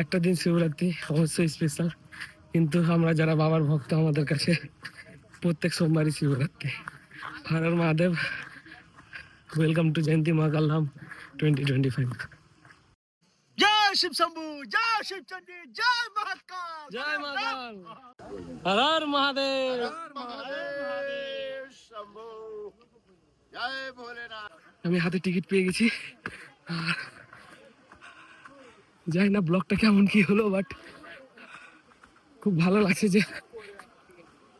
একটা দিন শিবরাত্রি অবশ্যই স্পেশাল, কিন্তু আমরা যারা বাবার ভক্ত আমাদের কাছে প্রত্যেক সোমবারই শিবরাত্রি। হর হর মহাদেব। ওয়েলকাম টু জয়ন্তী মহাকাল ধাম 2025। जय शिव शंभू, जय शिव चंडी, जय महाकाल, জয় মহাকাল। হর হর মহাদেব। महादेव शंभू, जय भोलेनाथ। আমি হাতে টিকিট পেয়ে গেছি। আর জানি না ব্লগটা কেমন কি হলো, বাট খুব ভালো লাগছে যে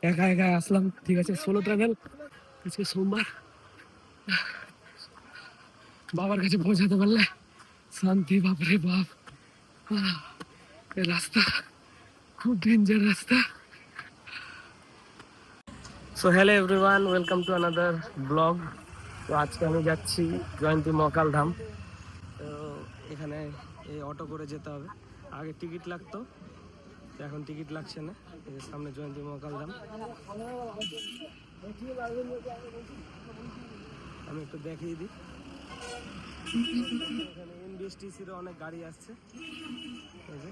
একা একা আসলাম। ঠিক আছে, সোলো ট্রাভেল। আজকে সোমবার, বাবার কাছে পৌঁছাতে পারলে শান্তি। বাপরে বাপ, এই রাস্তা খুব ডেঞ্জার রাস্তা। So hello everyone, welcome to another blog. তো আজকে আমি যাচ্ছি জয়ন্তী মহাকাল ধাম। তো এখানে এই অটো করে যেতে হবে। আগে টিকিট লাগতো, তো এখন টিকিট লাগছে না। এই যে সামনে জয়ন্তী মহাকাল ধাম। আমি একটু দেখিয়ে দিই, এখানে এনবিএসটিসির অনেক গাড়ি আসছে। এই যে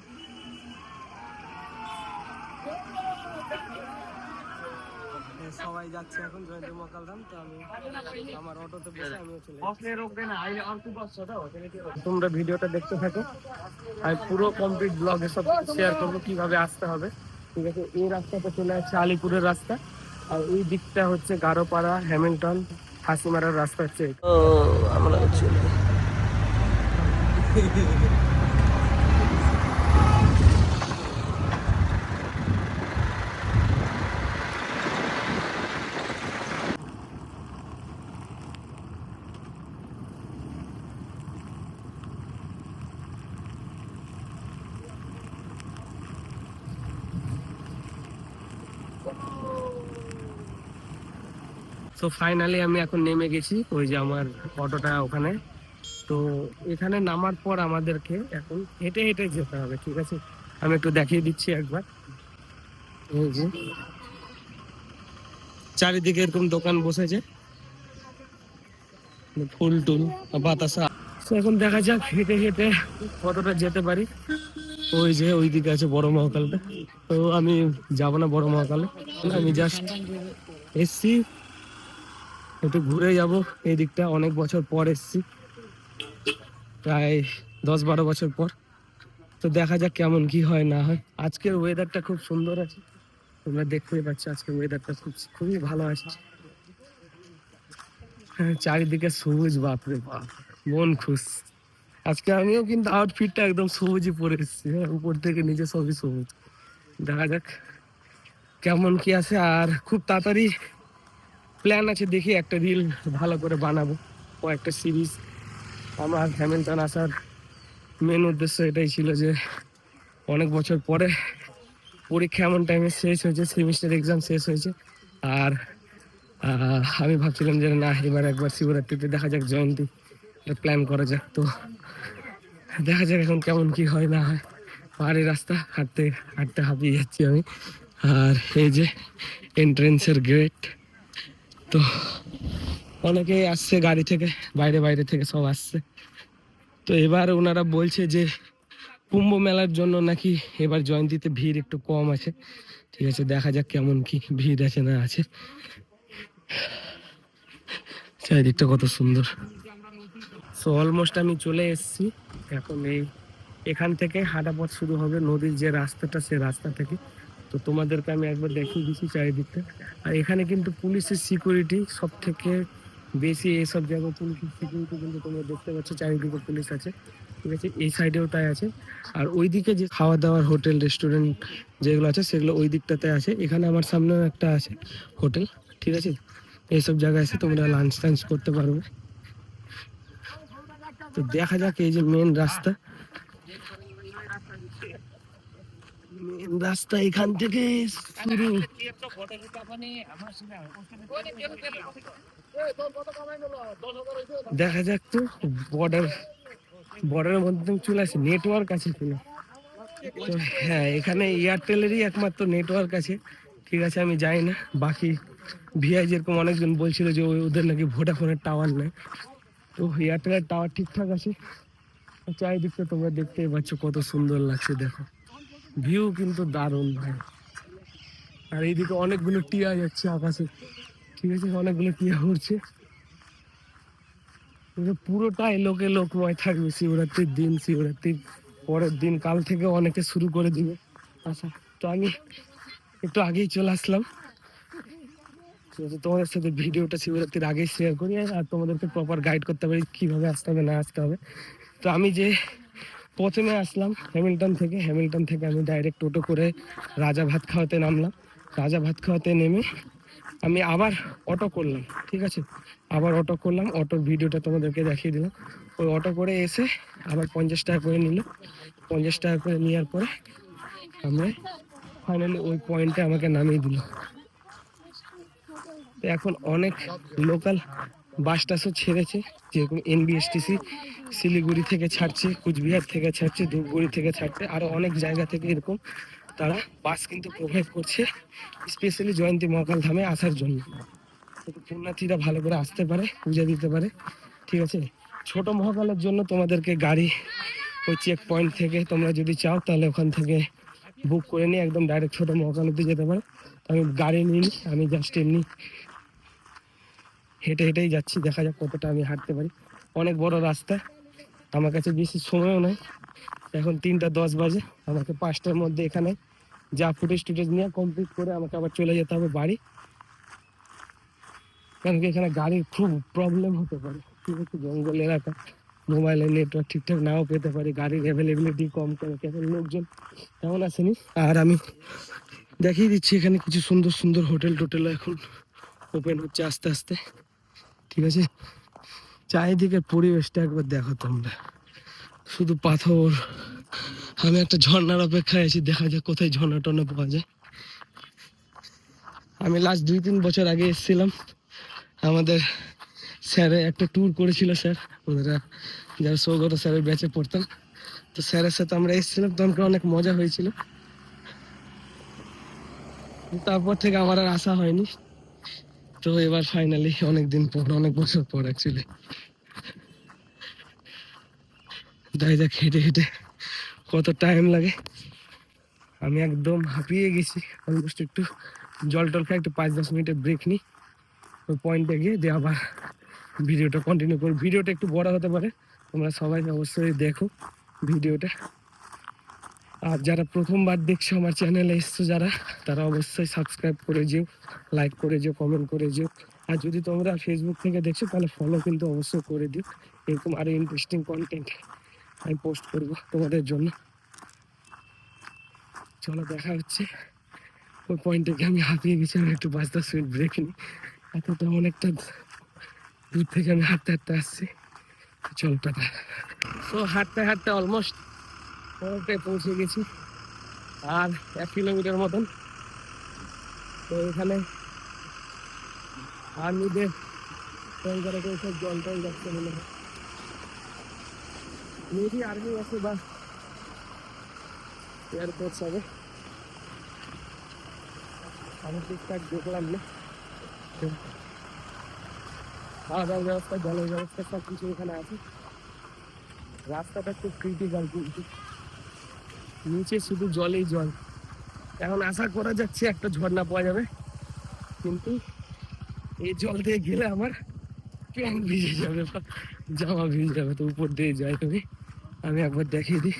সবাই যাচ্ছে এখন জয়ন্তী মহাকাল ধাম। তো আমি আমার অটোতে বসে আমিও চলে যাচ্ছি। তোমরা ভিডিওটা দেখতে থাকো, আমি পুরো কমপ্লিট ব্লগে সব শেয়ার করবো কিভাবে আসতে হবে। ঠিক আছে, এই রাস্তাটা চলে আসছে আলিপুরের রাস্তা, আর এই দিকটা হচ্ছে গারোপাড়া, হ্যামিল্টন, হাসিমারার রাস্তা হচ্ছে। আমরা চলে তো ফাইনালি আমি এখন নেমে গেছি। ওই যে আমার অটোটা ওখানে। তো এখানে নামার পর আমাদেরকে এখন হেঁটে হেঁটে যেতে হবে। ঠিক আছে, আমি একটু দেখিয়ে দিচ্ছি একবার। এই যে চারিদিকে এরকম দোকান বসেছে, ফুল টুল বাতাসা। তো এখন দেখা যাক হেঁটে হেঁটে কতটা যেতে পারি। ওই যে ওই দিকে আছে বড় মহাকালটা। তো আমি যাব না বড় মহাকালে, আমি জাস্ট এসছি, একটু ঘুরে যাব এই দিকটা। অনেক বছর পর এসছি, প্রায় 10-12 বছর পর। তো দেখা যাক কেমন কি হয় না হয়। আজকের ওয়েদারটা খুব সুন্দর আছে, তোমরা দেখতেই পাচ্ছ। আজকের ওয়েদারটা খুবই ভালো আছে। হ্যাঁ, চারিদিকে সবুজ, বাপরে বাপ, মন খুশ। আজকে আমিও কিন্তু আউটফিটটা একদম সবুজই পরে এসেছি। হ্যাঁ, উপর থেকে নিচে সবই সবুজ। দেখা যাক কেমন কি আছে। আর খুব তাড়াতাড়ি প্ল্যান আছে, দেখি একটা রিল ভালো করে বানাবো ও একটা সিরিজ। আমার হ্যামিল্টন আসার মেন উদ্দেশ্য এটাই ছিল যে অনেক বছর পরে পরীক্ষা এমন টাইমে শেষ হয়েছে, সেমিস্টার এক্সাম শেষ হয়েছে। আর আমি ভাবছিলাম যে না, এবার একবার শিবরাত্রিতে দেখা যাক, জয়ন্তী প্ল্যান করা যাক। তো দেখা যাক এখন কেমন কি হয় না হয়। পাহাড়ি রাস্তা, হাঁটতে হাঁটতে হাঁপিয়ে যাচ্ছি আমি। আর এই যে এন্ট্রেন্সের গেট। তো অনেকেই আসছে গাড়ি থেকে, বাইরে বাইরে থেকে সব আসছে। তো এবার ওনারা বলছে যে কুম্ভ মেলার জন্য নাকি এবার জয়ন্তীতে ভিড় একটু কম আছে। ঠিক আছে, দেখা যাক কেমন কি ভিড় আছে না আছে। চারিদিকটা কত সুন্দর। সো অলমোস্ট আমি চলে এসেছি। এখন এখান থেকে হাঁটা পথ শুরু হবে নদীর যে রাস্তাটা, সে রাস্তা থেকে। তো তোমাদেরকে আমি একবার দেখিয়ে দিচ্ছি চারিদিকটা। আর এখানে কিন্তু পুলিশের সিকিউরিটি সব থেকে বেশি। এইসব জায়গায় পুলিশের সিকিউরিটি কিন্তু তোমরা দেখতে পাচ্ছ, চারিদিকে পুলিশ আছে। ঠিক আছে, এই সাইডেও তাই আছে। আর ওইদিকে যে খাওয়া দাওয়ার হোটেল রেস্টুরেন্ট যেগুলো আছে, সেগুলো ওই দিকটাতে আছে। এখানে আমার সামনেও একটা আছে হোটেল। ঠিক আছে, এইসব জায়গায় এসে তোমরা লাঞ্চ টাঞ্চ করতে পারবে। তো দেখা যাক, এই যে মেন রাস্তা, মেন রাস্তা এখান থেকে শুরু। দেখা যাক তো বর্ডারের মধ্যে চলে আসে, নেটওয়ার্ক আছে কিনা। তো হ্যাঁ, এখানে এয়ারটেলেরই একমাত্র নেটওয়ার্ক আছে। ঠিক আছে, আমি জানি না বাকি ভিআই যেরকম অনেকজন বলছিল যে ওদের নাকি ভোডাফোনের টাওয়ার নেই। তো এয়ারটেলের টাওয়ার ঠিকঠাক আছে। চারিদিকটা তোমরা দেখতেই পাচ্ছ কত সুন্দর লাগছে, দেখো ভিউ কিন্তু দারুণ ভাই। আর এইদিকে অনেকগুলো টিয়া যাচ্ছে আকাশে, ঠিক আছে, অনেকগুলো টিয়া উড়ছে। কিন্তু পুরোটাই লোকে লোকময় থাকবে শিবরাত্রির দিন, শিবরাত্রির পরের দিন, কাল থেকে অনেকে শুরু করে দিবে আচ্ছা। তো আমি একটু আগেই চলে আসলাম, ঠিক আছে, তোমাদের সাথে ভিডিওটা শিবরাত্রির আগেই শেয়ার করি আর তোমাদেরকে প্রপার গাইড করতে পারি কিভাবে আসতে হবে না আসতে হবে। তো আমি যে প্রথমে আসলাম হ্যামিল্টন থেকে আমি ডাইরেক্ট টোটো করে রাজা ভাত খাওয়াতে নামলাম। রাজা ভাত খাওয়াতে নেমে আমি আবার অটো করলাম, ঠিক আছে, আবার অটো করলাম, অটোর ভিডিওটা তোমাদেরকে দেখিয়ে দিলাম। ওই অটো করে এসে আবার 50 টাকা করে নিল, 50 টাকা করে নেওয়ার পরে আমরা ফাইনালি ওই পয়েন্টে আমাকে নামিয়ে দিল। তো এখন অনেক লোকাল বাস টাসও ছেড়েছে, যেরকম এনবিএসটিসি শিলিগুড়ি থেকে ছাড়ছে, কুচবিহার থেকে ছাড়ছে, ধূপগুড়ি থেকে ছাড়ছে, আরও অনেক জায়গা থেকে এরকম তারা বাস কিন্তু প্রোভাইড করছে স্পেশালি জয়ন্তী মহাকাল ধামে আসার জন্য, যাতে পুণ্যার্থীরা ভালো করে আসতে পারে, পূজা দিতে পারে, ঠিক আছে। ছোট মহাকালের জন্য তোমাদেরকে গাড়ি ওই চেক পয়েন্ট থেকে তোমরা যদি চাও তাহলে ওখান থেকে বুক করে নিয়ে একদম ডাইরেক্ট ছোট মহাকাল অব্দি যেতে পারো। তো আমি গাড়ি নিইনি, আমি জাস্ট এমনি হেঁটে হেঁটেই যাচ্ছি, দেখা যাক কতটা আমি হাঁটতে পারি। অনেক বড় রাস্তা, আমার কাছে বেশি সময়ও নাই, এখন 3টা 10 বাজে, আমাকে 5টার মধ্যে এখানে যা ফুটেজ টুটেজ নিয়ে কমপ্লিট করে আমাকে আবার চলে যেতে হবে বাড়ি, কারণ কি এখানে গাড়ির খুব প্রবলেম হতে পারে, ঠিক আছে, জঙ্গল এলাকা, মোবাইলের নেটওয়ার্ক ঠিকঠাক নাও পেতে পারি, গাড়ির অ্যাভেলেবিলিটি কম করে, এখন লোকজন তেমন আসেনি। আর আমি দেখিয়ে দিচ্ছি এখানে কিছু সুন্দর সুন্দর হোটেল টোটেল এখন ওপেন হচ্ছে আস্তে আস্তে, ঠিক আছে। চারিদিকের পরিবেশটা একবার দেখো তোমরা, শুধু পাথর। আমি একটা ঝর্ণার অপেক্ষায় আছি, দেখা যাক কোথায় ঝর্ণা টর্ণা পাওয়া যায়। আমি লাস্ট 2-3 বছর আগে এসেছিলাম, আমাদের স্যারে একটা ট্যুর করেছিল স্যার, ওনারা যারা সৌগত স্যারের ব্যাচে পড়তাম, তো স্যারের সাথে আমরা এসেছিলাম, তো আমাকে অনেক মজা হয়েছিল। তারপর থেকে আমার আর আসা হয়নি, তো এবার ফাইনালি অনেকদিন পর, অনেক বছর পর অ্যাকচুয়ালি যাই যাক, হেঁটে হেঁটে কত টাইম লাগে। আমি একদম হাঁপিয়ে গেছি অলমোস্ট, একটু জল টল খাই, একটু 5-10 মিনিটের ব্রেক নিই, ওই পয়েন্টে গিয়ে দিয়ে আবার ভিডিওটা কন্টিনিউ করি। ভিডিওটা একটু বড় হতে পারে, তোমরা সবাই অবশ্যই দেখো ভিডিওটা। আর যারা প্রথমবার দেখছো আমার চ্যানেলে এসছো যারা, তারা অবশ্যই সাবস্ক্রাইব করে যেও, লাইক করে যেও, কমেন্ট করে যেও। আর যদি তোমরা ফেসবুক থেকে দেখছো তাহলে ফলো কিন্তু অবশ্যই করে দিও, এরকম আরো ইন্টারেস্টিং কন্টেন্ট আমি পোস্ট করবো তোমাদের জন্য। চলো দেখা হচ্ছে ওই পয়েন্টে গিয়ে। আমি হাঁপিয়ে গেছি, আমি একটু 5-10 মিনিট ব্রেক নিই, এতটা অনেকটা দূর থেকে আমি হাঁটতে হাঁটতে আসছি। চল টাটা। তো হাঁটতে হাঁটতে অলমোস্ট অনেকটাই পৌঁছে গেছি, আর 1 কিলোমিটার মতন। তো এখানে আর্মিদের ট্যাঙ্কারে করে সব জল টল যাচ্ছে মনে হয়, মেবি আর্মি আছে বা এয়ারফোর্স হবে, আমি ঠিকঠাক দেখলাম না। তো খাওয়া দাওয়ার ব্যবস্থা, জলের ব্যবস্থা সব কিছু এখানে আছে। রাস্তাটা খুব ক্রিটিক্যাল, কিন্তু নিচে শুধু জলেই জল। এখন আশা করা যাচ্ছে একটা ঝর্ণা পাওয়া যাবে, কিন্তু এই জল দিয়ে গেলে আমার প্যান্ট ভিজে যাবে বা জামা ভিজে যাবে, তো উপর দিয়ে যাই তুমি। আমি একবার দেখিয়ে দিই,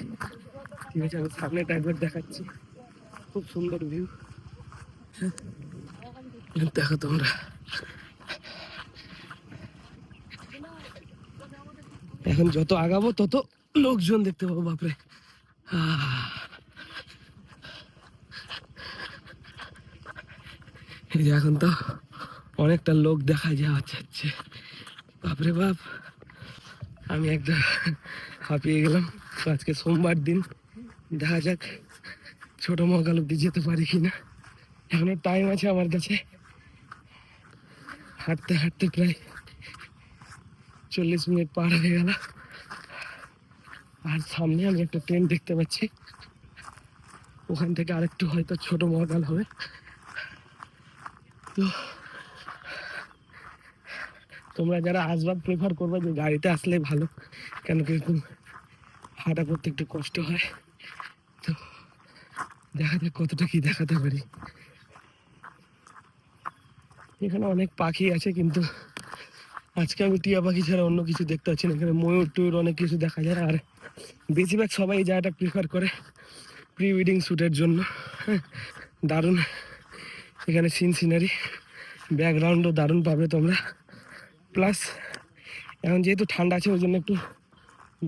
ঠিক আছে, আমি সামনেটা একবার দেখাচ্ছি, খুব সুন্দর ভিউ, দেখো তোমরা। এখন যত আগাবো তত লোকজন দেখতে পাবো, বাপরে। এই যে এখন তো অনেকটা লোক দেখা যাচ্ছে, বাপরে বাপ। আমি একদম হাঁপিয়ে গেলাম। তো আজকে সোমবার দিন, দেখা যাক ছোট মহাকাল অব্দি যেতে পারি কিনা। এখনো টাইম আছে আমার কাছে, হাঁটতে হাঁটতে প্রায় 40 মিনিট পার হয়ে গেল। আর সামনে আমি একটা ট্রেন দেখতে পাচ্ছি, ওখান থেকে আরেকটু হয়তো ছোট মহাকাল হবে। তো তোমরা যারা আসবাব প্রেফার করবে, যে গাড়িতে আসলে ভালো, কেন কি এরকম হাঁটা করতে একটু কষ্ট হয়। তো দেখা যাক কতটা কি দেখাতে পারি। এখানে অনেক পাখি আছে, কিন্তু আজকে আমি টিয়া পাখি ছাড়া অন্য কিছু দেখতে পাচ্ছি না। এখানে ময়ূর টয়ূর অনেক কিছু দেখা যায়। আর বেশিরভাগ সবাই এই জায়গাটা প্রিফার করে প্রি ওয়েডিং শ্যুটের জন্য। হ্যাঁ, দারুণ এখানে সিনারি, ব্যাকগ্রাউন্ডও দারুণ পাবে তোমরা। প্লাস এখন যেহেতু ঠান্ডা আছে, ওই জন্য একটু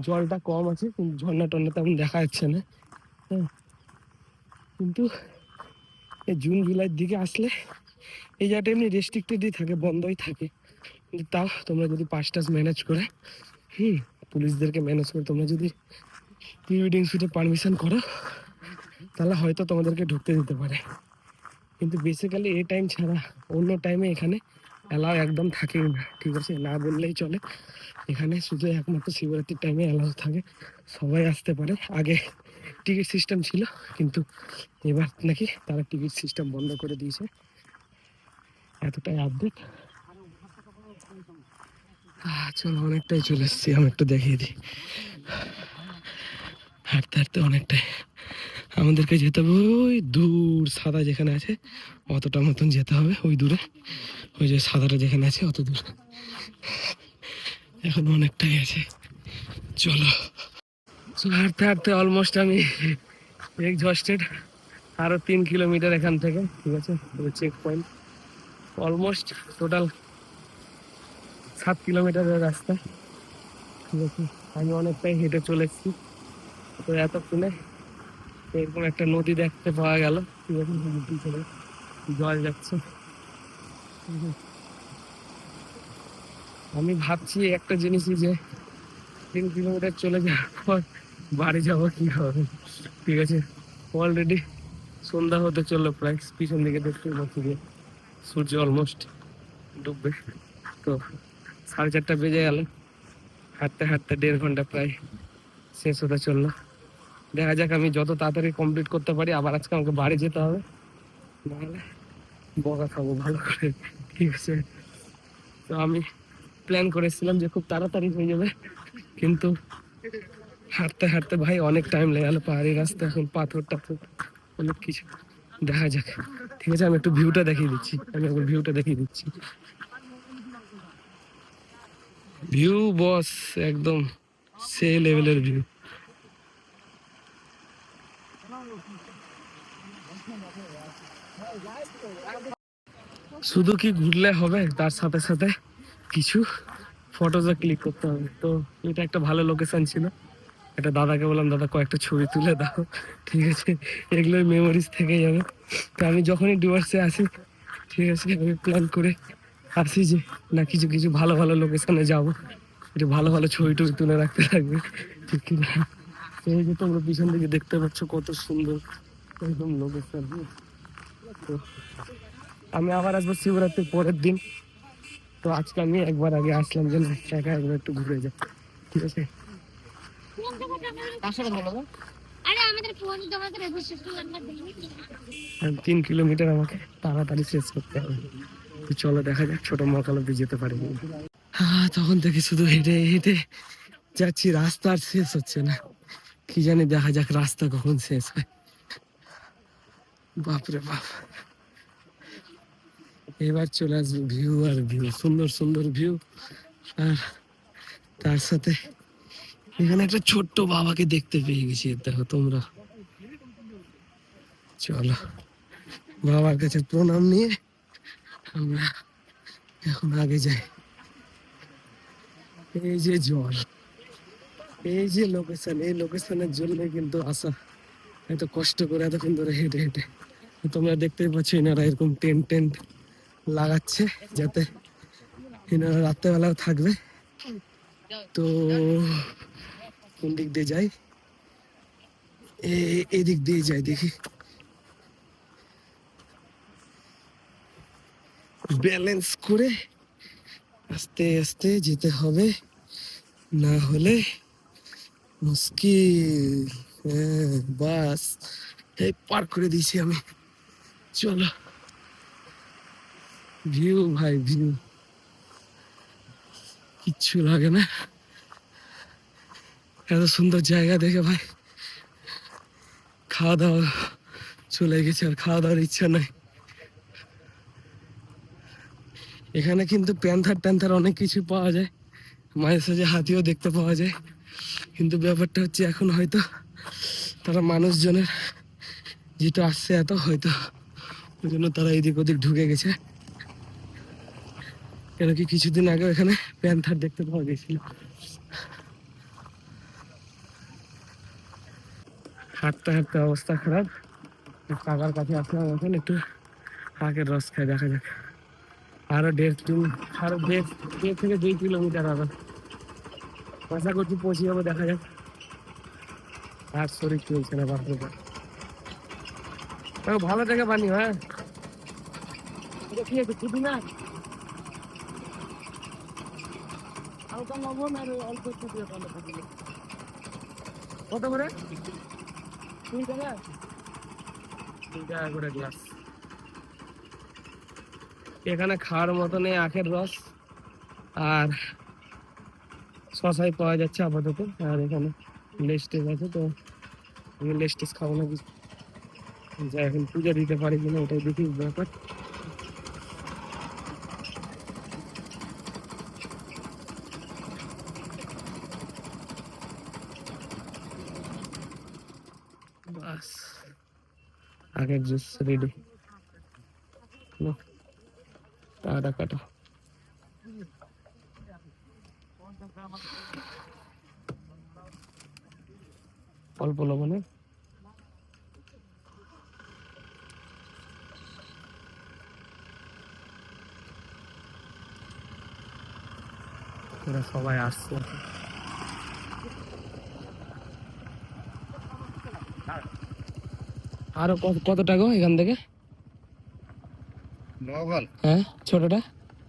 জলটা কম আছে, কিন্তু ঝর্ণা টর্ণা তেমন দেখা যাচ্ছে না। হ্যাঁ, কিন্তু এই জুন জুলাইয়ের দিকে আসলে এই জায়গাটা এমনি রেস্ট্রিক্টেডই থাকে, বন্ধই থাকে। কিন্তু তাও তোমরা যদি পাস টাস ম্যানেজ করে, পুলিশদেরকে ম্যানেজ করে তোমরা যদি প্রি ওয়েডিং শ্যুটে পারমিশন করো, তাহলে হয়তো তোমাদেরকে ঢুকতে দিতে পারে। কিন্তু বেসিক্যালি এই টাইম ছাড়া অন্য টাইমে এখানে অ্যালাউ একদম থাকেই না। ঠিক আছে, না বললেই চলে। এখানে শুধু একমাত্র শিবরাত্রির টাইমে অ্যালাউ থাকে, সবাই আসতে পারে। আগে টিকিট সিস্টেম ছিল, কিন্তু এবার নাকি তারা টিকিট সিস্টেম বন্ধ করে দিয়েছে। এতটাই আপডেট। চলো, অনেকটাই চলে এসছি, আমি একটু দেখিয়ে দিই। হাঁটতে হাঁটতে অনেকটাই আমাদেরকে যেতে হবে। ওই দূর সাদা যেখানে আছে অতটা মতন যেতে হবে, ওই দূরে, ওই যে সাদাটা যেখানে আছে অত দূর। এখন অনেকটাই আছে, চলো। হাঁটতে হাঁটতে অলমোস্ট আমি এক্সহস্টেড। আরো 3 কিলোমিটার এখান থেকে, ঠিক আছে, চেক পয়েন্ট। অলমোস্ট টোটাল 7 কিলোমিটারের রাস্তা, ঠিক আছে। আমি অনেকটাই হেঁটে চলে এসেছি। তো এতক্ষণে এরকম একটা নদী দেখতে পাওয়া গেল, ঠিক আছে, পিছনে জল যাচ্ছে। আমি ভাবছি একটা জিনিসই, যে 3 কিলোমিটার চলে যাওয়ার পর বাড়ি যাবো কিভাবে। ঠিক আছে, অলরেডি সন্ধ্যা হতে চললো প্রায়। পিছন দিকে দেখতে পাচ্ছি যে সূর্য অলমোস্ট ডুববে। তো 4:30 বেজে গেল। হাঁটতে হাঁটতে 1.5 ঘন্টা প্রায় শেষ হতে চললো। দেখা যাক আমি যত তাড়াতাড়ি কমপ্লিট করতে পারি। আবার আজকে আমাকে বাড়ি যেতে হবে, নাহলে বকা খাবো ভালো করে, ঠিক আছে। তো আমি প্ল্যান করেছিলাম যে খুব তাড়াতাড়ি হয়ে যাবে, কিন্তু হাঁটতে হাঁটতে ভাই অনেক টাইম লেগে গেলো। পাহাড়ি রাস্তা, এখন পাথর টাথর অনেক কিছু। দেখা যাক, ঠিক আছে। আমি একটু ভিউটা দেখিয়ে দিচ্ছি, ভিউ বস, একদম সে লেভেলের ভিউ। শুধু কি ঘুরলে হবে, তার সাথে সাথে কিছু ফটোজও ক্লিক করতে হবে। তো এটা একটা ভালো লোকেশন ছিল। একটা দাদাকে বললাম, দাদা কয়েকটা ছবি তুলে দাও, ঠিক আছে, এগুলোই মেমোরিজ থেকে যাবে। তো আমি যখনই ডুয়ার্সে আসি, ঠিক আছে, আমি প্ল্যান করে আসি যে না, কিছু কিছু ভালো ভালো লোকেশনে যাবো, একটু ভালো ভালো ছবি টবি তুলে রাখতে থাকবে, ঠিক কি না। এই যে তোমরা পিছন দিকে দেখতে পাচ্ছ কত সুন্দর একদম লোকেশন। তো আমি আবার আসবো শিবরাত্রির পরের দিন। তো আজকে আমি একবার আগে আসলাম যে না, একা একবার একটু ঘুরে যাই, ঠিক আছে। আরে আমাদের ফোন তোমাদের রেজিস্ট্রেশন নাম্বার দেইনি। 3 কিলোমিটার আমাকে তাড়াতাড়ি শেষ করতে হবে। তো চলো দেখা যাক ছোট মকাল অব্দি যেতে পারি। তখন থেকে শুধু হেঁটে হেঁটে যাচ্ছি, রাস্তা আর শেষ হচ্ছে না। কি জানি, দেখা যাক রাস্তা কখন শেষ হয়। বাপরে বাপ, এবার চলে আসবে ভিউ আর ভিউ, সুন্দর সুন্দর ভিউ। আর তার সাথে এখানে একটা ছোট্ট বাবাকে দেখতে পেয়ে গেছি, দেখো তোমরা। চলো বাবার কাছে প্রণাম নিয়ে আমরা এখন আগে যাই। এই যে জল, এই যে লোকেশন, এই লোকেশনের জন্য কিন্তু আসা, এত কষ্ট করে এতক্ষণ ধরে হেঁটে হেঁটে। তোমরা দেখতেই পাচ্ছ এনারা এরকম টেন্ট টেন্ট লাগাচ্ছে, যাতে এনারা রাত্রেবেলাও থাকবে। তো কোন দিক দিয়ে যাই, এদিক দিয়ে যাই, দেখি। ব্যালেন্স করে আস্তে আস্তে যেতে হবে, না হলে মুশকিল। হ্যাঁ, বাস এই পার করে দিয়েছি আমি। চলো, ভিউ ভাই ভিউ, কিচ্ছু লাগে না। এত সুন্দর জায়গা দেখে ভাই খাওয়া দাওয়া চলে গেছে, আর খাওয়া দাওয়ার ইচ্ছা নাই। এখানে কিন্তু প্যান্থার ট্যান্থার অনেক কিছু পাওয়া যায়, মাঝে সাঝে হাতিও দেখতে পাওয়া যায়, কিন্তু ব্যাপারটা হচ্ছে এখন হয়তো তারা মানুষজনের যেটা আসছে এত হয়তো ওই জন্য তারা এদিক ওদিক ঢুকে গেছে। কেন কি কিছুদিন আগে এখানে প্যান্থার দেখতে পাওয়া গেছিল। হাঁটতে হাঁটতে অবস্থা খারাপ, কাকার কাছে আসলাম এখন একটু আখের রস খাই, দেখা যাক। আরো দেড় থেকে 2 কিলোমিটার আরো আশা করছি পৌঁছে যাবো, দেখা যাক। আর শরীর চলছে না বাপরে বাপ। ভালো থেকে পানি, হ্যাঁ এটা কি আছে খুবই না হালকা লবণ আর অল্প একটু দিয়ে ভালো থাকবে। কত করে? 2 টাকা, 2 টাকা করে গ্লাস। এখানে খাওয়ার মতো নেই আখের রস, আর শশাই পাওয়া যাচ্ছে আপাতত। আর এখানে লেস টেস আছে, তো আমি লেস টেস খাবো না কিছু, যা এখন পূজা দিতে পারি কিনা ওটাই দেখি ব্যাপার। বাস আগের জুস রেডি, টাটা কাটা। অল্প লবণে ওরা সবাই আসছে। আরো কত টাকা এখান থেকে? নগল হ্যাঁ ছোটটা,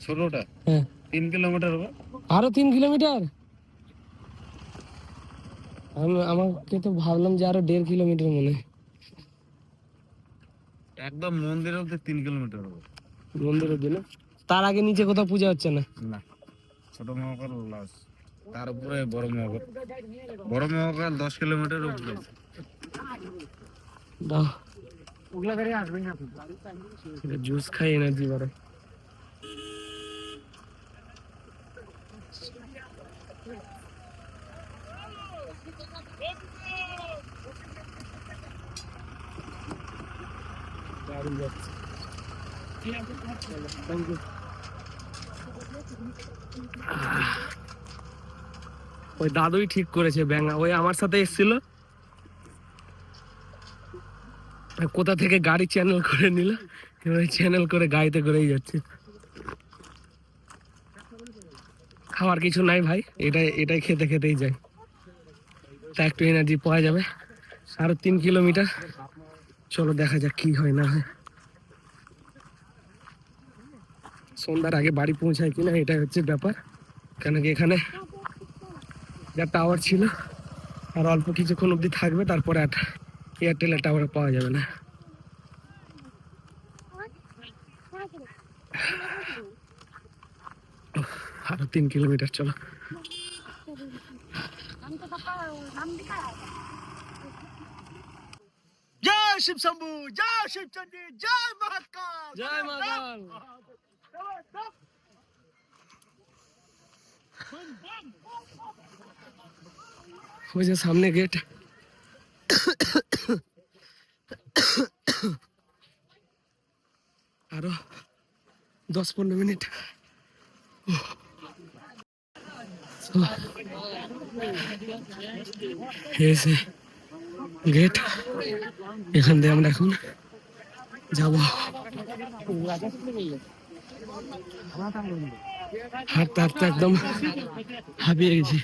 ছোটটা হ্যাঁ 3 কিলোমিটার হবে। আরো 3 কিলোমিটার? আমাকে তো ভাবলাম যে আরো 1.5 কিলোমিটার মনে হয়। একদম মন্দির অব্দি 3 কিলোমিটার হবে। মন্দিরের জন্য তার আগে নিচে কোথাও পূজা হচ্ছে না? না, ছোট মহাকাল লাস, তার উপরে বড় মহাকাল। বড় মহাকাল 10 কিলোমিটার উপরে। দাও জুস খাই, এনার্জি বাড়ে। দারুণ যাচ্ছে। Thank you. ওই দাদুই ঠিক করেছে ব্যাঙা, ওই আমার সাথে এসেছিল, কোথা থেকে গাড়ি চ্যানেল করে নিল, ওই চ্যানেল করে গাড়িতে করেই যাচ্ছে। খাওয়ার কিছু নাই ভাই, এটাই খেতে খেতেই যায়, তা একটু এনার্জি পাওয়া যাবে। আরো 3 কিলোমিটার, চলো দেখা যাক কি হয় না হয়। সন্ধ্যার আগে বাড়ি পৌঁছায় কিনা এটাই হচ্ছে ব্যাপার, কেন কি এখানে যা টাওয়ার ছিল আর অল্প কিছুক্ষণ অব্দি থাকবে, তারপরে আর এয়ারটেলের টাওয়ার পাওয়া যাবে না। আরো 3 কিলোমিটার, চলো। জয় শিব শম্ভু, জয় শিব চন্ডী, জয় মহাকাল, জয় মহাকাল। ওই যে সামনে গেট, আরো 10-15 মিনিট। গেট, এখান দিয়ে আমরা এখন যাব। হাঁটতে হাঁটতে একদম হাঁপিয়ে গেছি।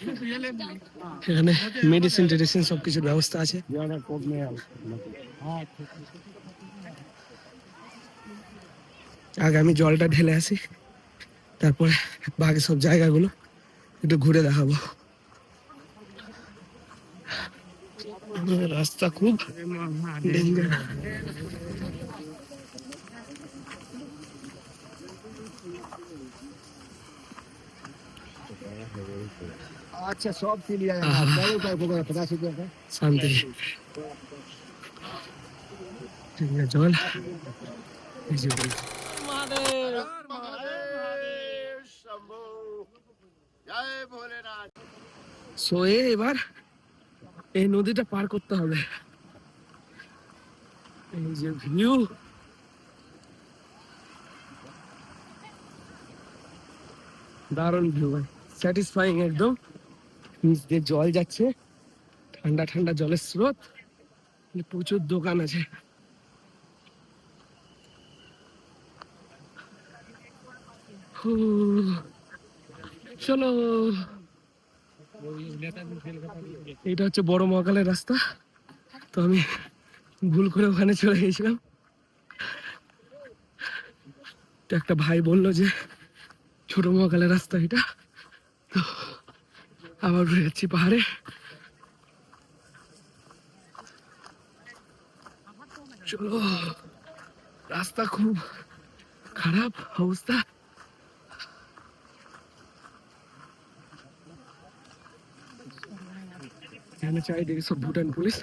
এখানে মেডিসিন টেডিসিন সবকিছুর ব্যবস্থা আছে। আগে আমি জলটা ঢেলে আসি, তারপরে বাকি সব জায়গাগুলো একটু ঘুরে দেখাবো। রাস্তা খুব ডেঞ্জার। अच्छा सब सिल जाएगा आहा। क्या क्या होगा 50 रुपया का শান্তি। ঠিক আছে চল এই যে বল। সো এবার এই নদীটা পার করতে হবে। এই যে ভিউ, দারুণ ভিউ ভাই, স্যাটিসফাইং একদম। নিচ দিয়ে জল যাচ্ছে, ঠান্ডা ঠান্ডা জলের স্রোত, প্রচুর দোকান আছে। হু, চলো। এটা হচ্ছে বড় মহাকালের রাস্তা। তো আমি ভুল করে ওখানে চলে গেছিলাম। তো একটা ভাই বললো যে ছোট মহাকালের রাস্তা এটা। তো আবার ঘুরে যাচ্ছি পাহাড়ে। চলো, রাস্তা খুব খারাপ অবস্থা। এখানে চারিদিকে সব ভুটান পুলিশ,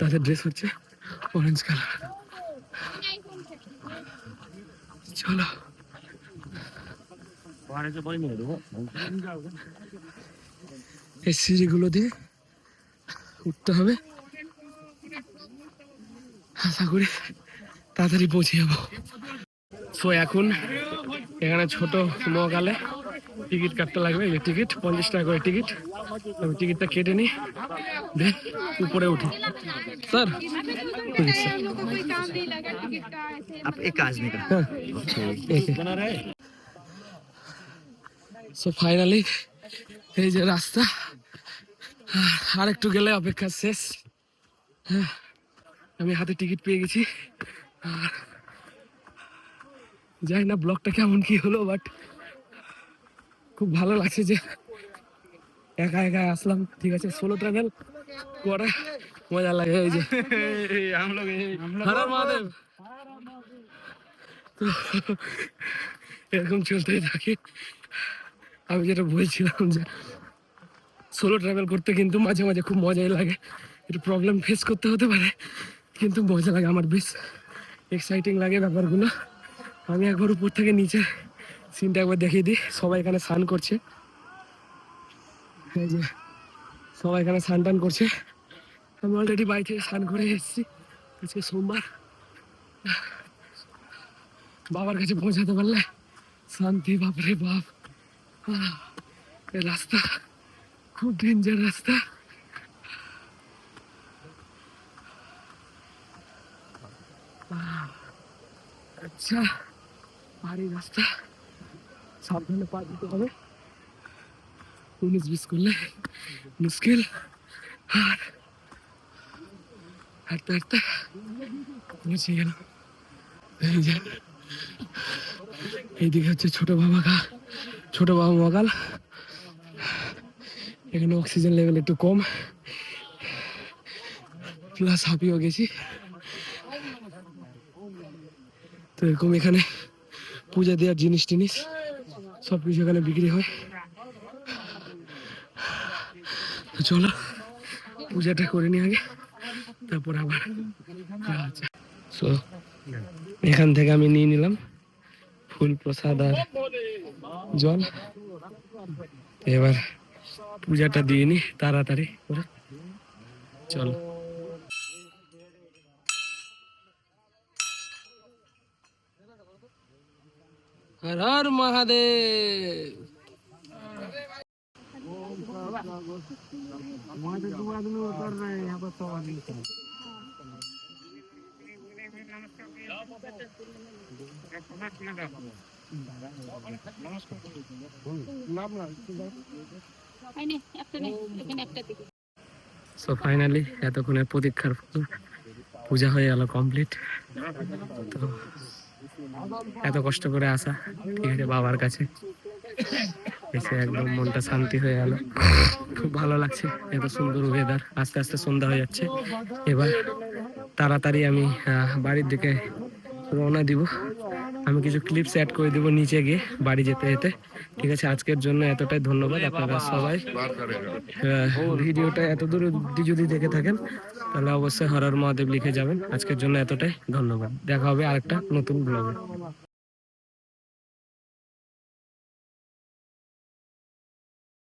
তাদের ড্রেস হচ্ছে অরেঞ্জ কালার। চলো, এই সিঁড়িগুলো দিয়ে উঠতে হবে। আশা করি তাড়াতাড়ি পৌঁছে যাবো। সো এখন এখানে ছোট মহাকালে টিকিট কাটতে লাগবে। এই যে টিকিট, 50 টাকা করে টিকিট। আমি টিকিটটা কেটে নিই, দেখ উপরে উঠি। স্যার लोगों को कोई काम नहीं लगा टिकट का ऐसे आप एक आदमी का হ্যাঁ। সো ফাইনালি এই যে রাস্তা, আর একটু গেলে অপেক্ষা শেষ। হ্যাঁ, আমি হাতে টিকিট পেয়ে গেছি। আর জানি না ব্লগটা কেমন কি হলো, বাট খুব ভালো লাগছে যে একা একা আসলাম। ঠিক আছে, সোলো ট্রাভেল করে মজা লাগে। এই যে হর হর মহাদেব। তো এরকম চলতেই থাকে। আমি যেটা বলছিলাম যে সোলো ট্রাভেল করতে কিন্তু মাঝে মাঝে খুব মজাই লাগে। একটু প্রবলেম ফেস করতে হতে পারে, কিন্তু মজা লাগে। আমার বেশ এক্সাইটিং লাগে ব্যাপারগুলো। আমি একবার উপর থেকে নিচে সিনটা একবার দেখিয়ে দিই। সবাই এখানে স্নান করছে, এই যে সবাই এখানে স্নান টান করছে। আমি অলরেডি বাড়ি থেকে স্নান করে এসেছি। আজকে সোমবার, বাবার কাছে পৌঁছাতে পারলে শান্তি। বাপরে বাপ, এই রাস্তা খুব ডেঞ্জার রাস্তা। আচ্ছা, পাহাড়ি রাস্তা, সাবধানে পা দিতে হবে। 19-20 করলে মুশকিল। আর হাঁটতে হাঁটতে পৌঁছে গেল। এই যে এইদিকে হচ্ছে ছোট বাবা মহাকাল। এখানে অক্সিজেন লেভেল একটু কম, প্লাস হাঁপিয়েও গেছি। তো এরকম এখানে পূজা দেওয়ার জিনিস টিনিস সব কিছু এখানে বিক্রি হয়। তো চলো পূজাটা করে নি আগে, তারপর আবার সো এখান থেকে আমি নিয়ে নিলাম ফুল প্রসাদ আর জল। এবার পূজাটা দিয়ে নি তাড়াতাড়ি করে। চলো, হর হর মহাদেব। সো ফাইনালি এতক্ষণের প্রতীক্ষার পূজা হয়ে গেল কমপ্লিট। তো এত কষ্ট করে আসা, ঠিক আছে, বাবার কাছে এসে একদম মনটা শান্তি হয়ে গেল। খুব ভালো লাগছে, এত সুন্দর ওয়েদার। আস্তে আস্তে সন্ধ্যা হয়ে যাচ্ছে। এবার তাড়াতাড়ি আমি বাড়ির দিকে রওনা দিব। আমি কিছু ক্লিপস অ্যাড করে দিব নিচে গিয়ে বাড়ি যেতে যেতে। ঠিক আছে, আজকের জন্য এতটাই ধন্যবাদ আপনারা সবাই। ভিডিওটা এত দূর অবধি যদি দেখে থাকেন তাহলে অবশ্যই হরর মহাদেব লিখে যাবেন। আজকের জন্য এতটাই ধন্যবাদ, দেখা হবে আরেকটা নতুন ব্লগে।